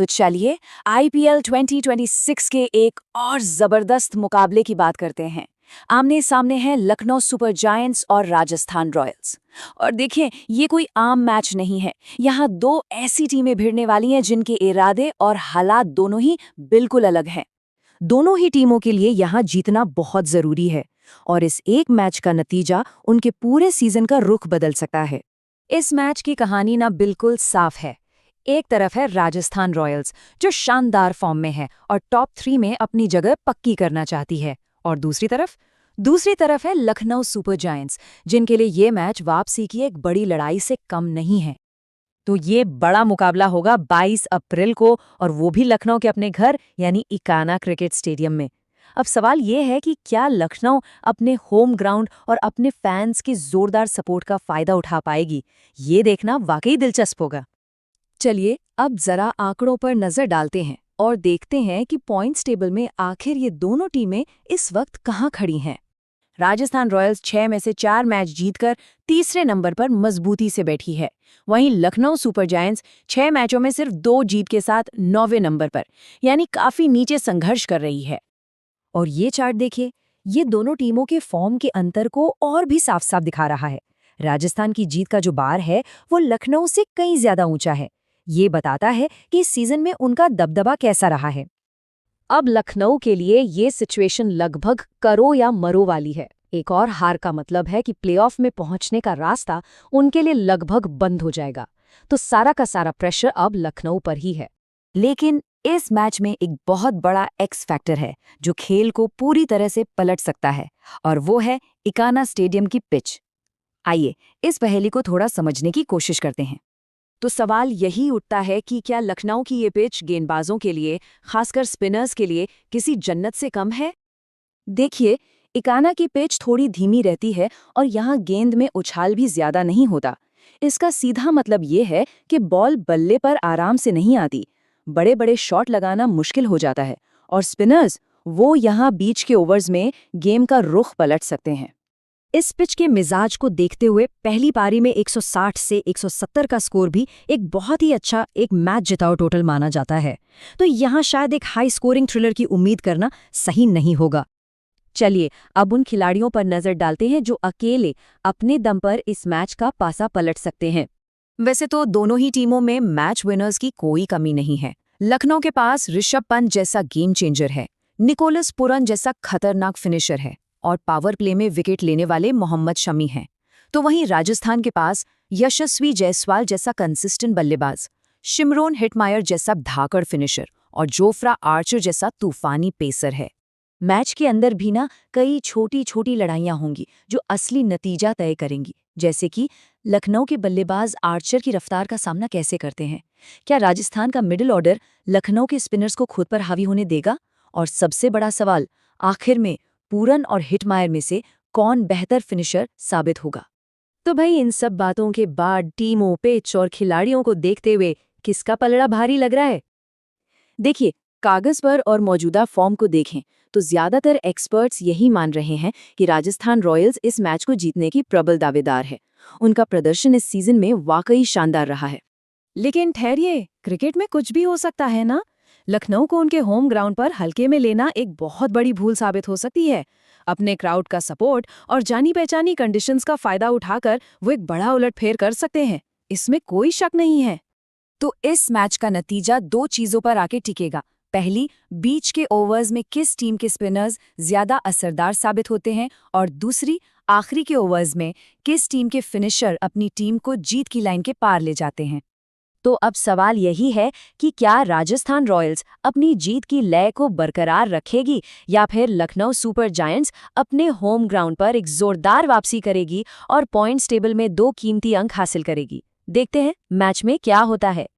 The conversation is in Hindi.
तो चलिए आईपीएल 2026 के एक और जबरदस्त मुकाबले की बात करते हैं। आमने सामने हैं लखनऊ सुपर जायंट्स और राजस्थान रॉयल्स। और देखिए, ये कोई आम मैच नहीं है। यहाँ दो ऐसी टीमें भिड़ने वाली हैं जिनके इरादे और हालात दोनों ही बिल्कुल अलग हैं। दोनों ही टीमों के लिए यहाँ जीतना बहुत जरूरी है और इस एक मैच का नतीजा उनके पूरे सीजन का रुख बदल सकता है। इस मैच की कहानी ना बिल्कुल साफ है। एक तरफ है राजस्थान रॉयल्स, जो शानदार फॉर्म में है और टॉप 3 में अपनी जगह पक्की करना चाहती है, और दूसरी तरफ है लखनऊ सुपर जायंट्स, जिनके लिए ये मैच वापसी की एक बड़ी लड़ाई से कम नहीं है। तो ये बड़ा मुकाबला होगा 22 अप्रैल को, और वो भी लखनऊ के अपने घर यानी इकाना क्रिकेट स्टेडियम में। अब सवाल ये है कि क्या लखनऊ अपने होम ग्राउंड और अपने फैंस की जोरदार सपोर्ट का फायदा उठा पाएगी? ये देखना वाकई दिलचस्प होगा। चलिए अब जरा आंकड़ों पर नजर डालते हैं और देखते हैं कि पॉइंट्स टेबल में आखिर ये दोनों टीमें इस वक्त कहाँ खड़ी हैं। राजस्थान रॉयल्स 6 में से 4 मैच जीतकर तीसरे नंबर पर मजबूती से बैठी है। वहीं लखनऊ सुपर जायंट्स 6 मैचों में सिर्फ 2 जीत के साथ 9वें नंबर पर, यानी काफी नीचे संघर्ष कर रही है। और ये चार्ट देखिए, ये दोनों टीमों के फॉर्म के अंतर को और भी साफ साफ दिखा रहा है। राजस्थान की जीत का जो बार है वो लखनऊ से कहीं ज्यादा ऊंचा है। ये बताता है कि इस सीजन में उनका दबदबा कैसा रहा है। अब लखनऊ के लिए ये सिचुएशन लगभग करो या मरो वाली है। एक और हार का मतलब है कि प्लेऑफ में पहुंचने का रास्ता उनके लिए लगभग बंद हो जाएगा। तो सारा का सारा प्रेशर अब लखनऊ पर ही है। लेकिन इस मैच में एक बहुत बड़ा एक्स फैक्टर है जो खेल को पूरी तरह से पलट सकता है, और वो है इकाना स्टेडियम की पिच। आइए इस पहेली को थोड़ा समझने की कोशिश करते हैं। तो सवाल यही उठता है कि क्या लखनऊ की ये पिच गेंदबाजों के लिए, खासकर स्पिनर्स के लिए, किसी जन्नत से कम है? देखिए, इकाना की पिच थोड़ी धीमी रहती है और यहाँ गेंद में उछाल भी ज्यादा नहीं होता। इसका सीधा मतलब ये है कि बॉल बल्ले पर आराम से नहीं आती। बड़े बड़े शॉट लगाना मुश्किल हो जाता है, और स्पिनर्स वो यहाँ बीच के ओवर्स में गेम का रुख पलट सकते हैं। इस पिच के मिजाज को देखते हुए पहली पारी में 160 से 170 का स्कोर भी एक बहुत ही अच्छा एक मैच जिताओ टोटल माना जाता है। तो यहाँ शायद एक हाई स्कोरिंग थ्रिलर की उम्मीद करना सही नहीं होगा। चलिए अब उन खिलाड़ियों पर नजर डालते हैं जो अकेले अपने दम पर इस मैच का पासा पलट सकते हैं। वैसे तो दोनों ही टीमों में मैच विनर्स की कोई कमी नहीं है। लखनऊ के पास ऋषभ पंत जैसा गेम चेंजर है, निकोलस पुरन जैसा खतरनाक फिनिशर है, और पावर प्ले में विकेट लेने वाले मोहम्मद शमी हैं। तो वहीं राजस्थान के पास यशस्वी जायसवाल जैसा कंसिस्टेंट बल्लेबाज, शिमरोन हिटमायर जैसा धाकड़ फिनिशर, और जोफ्रा आर्चर जैसा तूफानी पेसर है। मैच के अंदर भी ना कई छोटी छोटी लड़ाइयां होंगी जो असली नतीजा तय करेंगी, जैसे कि लखनऊ के बल्लेबाज आर्चर की रफ्तार का सामना कैसे करते हैं। क्या राजस्थान का मिडिल ऑर्डर लखनऊ के स्पिनर्स को खुद पर हावी होने देगा? और सबसे बड़ा सवाल, आखिर में पूरन और हिटमायर में से कौन बेहतर फिनिशर साबित होगा? तो भाई, इन सब बातों के बाद टीमों, पिच और खिलाड़ियों को देखते हुए किसका पलड़ा भारी लग रहा है? देखिए, कागज पर और मौजूदा फॉर्म को देखें तो ज्यादातर एक्सपर्ट्स यही मान रहे हैं कि राजस्थान रॉयल्स इस मैच को जीतने की प्रबल दावेदार है। उनका प्रदर्शन इस सीजन में वाकई शानदार रहा है। लेकिन ठहरिए, क्रिकेट में कुछ भी हो सकता है ना। लखनऊ को उनके होम ग्राउंड पर हल्के में लेना एक बहुत बड़ी भूल साबित हो सकती है। अपने क्राउड का सपोर्ट और जानी पहचानी कंडीशंस का फायदा उठाकर वो एक बड़ा उलटफेर कर सकते हैं, इसमें कोई शक नहीं है। तो इस मैच का नतीजा 2 चीजों पर आके टिकेगा। पहली, बीच के ओवर्स में किस टीम के स्पिनर्स ज्यादा असरदार साबित होते हैं, और दूसरी, आखिरी के ओवर्स में किस टीम के फिनिशर अपनी टीम को जीत की लाइन के पार ले जाते हैं। तो अब सवाल यही है कि क्या राजस्थान रॉयल्स अपनी जीत की लय को बरकरार रखेगी, या फिर लखनऊ सुपर जायंट्स अपने होम ग्राउंड पर एक जोरदार वापसी करेगी और पॉइंट्स टेबल में 2 कीमती अंक हासिल करेगी। देखते हैं मैच में क्या होता है।